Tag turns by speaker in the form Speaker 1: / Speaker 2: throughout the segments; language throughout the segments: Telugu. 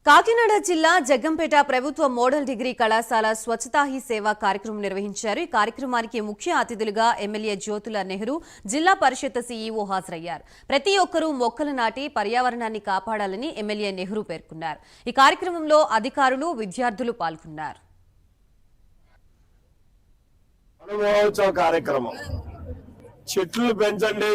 Speaker 1: కాకినాడ జిల్లా జగ్గంపేట ప్రభుత్వ మోడల్ డిగ్రీ కళాశాల స్వచ్ఛతా హీ సేవా కార్యక్రమం నిర్వహించారు। ఈ కార్యక్రమానికి ముఖ్య అతిథులుగా ఎమ్మెల్యే జ్యోతుల నెహ్రూ, జిల్లా పరిషత్ సీఈఓ హాజరయ్యారు। ప్రతి ఒక్కరూ మొక్కలు నాటి పర్యావరణాన్ని కాపాడాలని ఎమ్మెల్యే నెహ్రూ పేర్కొన్నారు। ఈ కార్యక్రమంలో అధికారులు, విద్యార్థులు పాల్గొన్నారు।
Speaker 2: చెట్లు పెంచండి,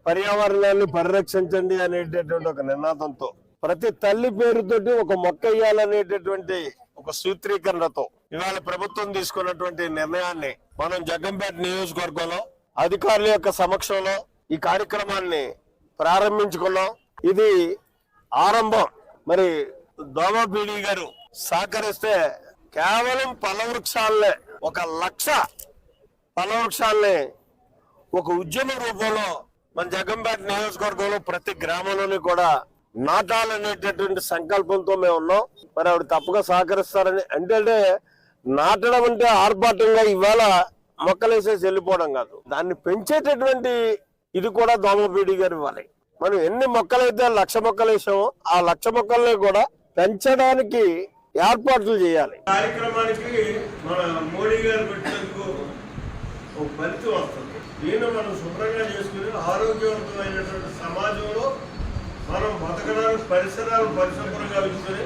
Speaker 2: పర్యావరణాన్ని పరిరక్షించండి అనేటటువంటి ఒక నినాదంతో ప్రతి తల్లి పేరుతోటి ఒక మొక్క వేయాలనేటటువంటి ఒక సూత్రీకరణతో ఇవాళ ప్రభుత్వం తీసుకున్నటువంటి నిర్ణయాన్ని మనం జగ్గంపేట నియోజకవర్గంలో అధికారుల యొక్క సమక్షంలో ఈ కార్యక్రమాన్ని ప్రారంభించుకున్నాం। ఇది ఆరంభం। మరి దోమపీడి గారు సహకరిస్తే కేవలం ఫలవృక్షాలనే 1,00,000 ఫలవృక్షాలని ఒక ఉద్యమ రూపంలో మన జగ్గంపేట నియోజకవర్గంలో ప్రతి గ్రామంలోని కూడా నాటాలనేటటువంటి సంకల్పంతో మేము ఉన్నాం। మరి ఆవిడ తప్పగా సహకరిస్తారని అంటే నాటడం అంటే ఆర్భాటంగా ఇవాళ మొక్కలేసేసి వెళ్ళిపోవడం కాదు, దాన్ని పెంచేటటువంటి ఇది కూడా దోమపీడి గారు ఇవ్వాలి। మనం ఎన్ని మొక్కలైతే 1,00,000 మొక్కలు వేసామో ఆ 1,00,000 మొక్కల్ని కూడా పెంచడానికి ఏర్పాట్లు చేయాలి।
Speaker 3: కార్యక్రమానికి మన మోడీ గారు పెట్టినందుకు ఒక ఫలితం వస్తుంది। దీన్ని మనం శుభ్రంగా చేసుకుని ఆరోగ్యవంతమైనటువంటి సమాజంలో మనం బతకడానికి పరిసరాలు పరిశుభ్రంగా ఉంచుకొని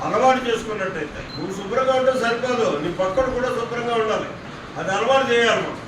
Speaker 3: అలవాటు చేసుకున్నట్టయితే నువ్వు శుభ్రంగా ఉంటే సరిపోదు, నీ పక్కన కూడా శుభ్రంగా ఉండాలి, అది అలవాటు చేయాలి మనం।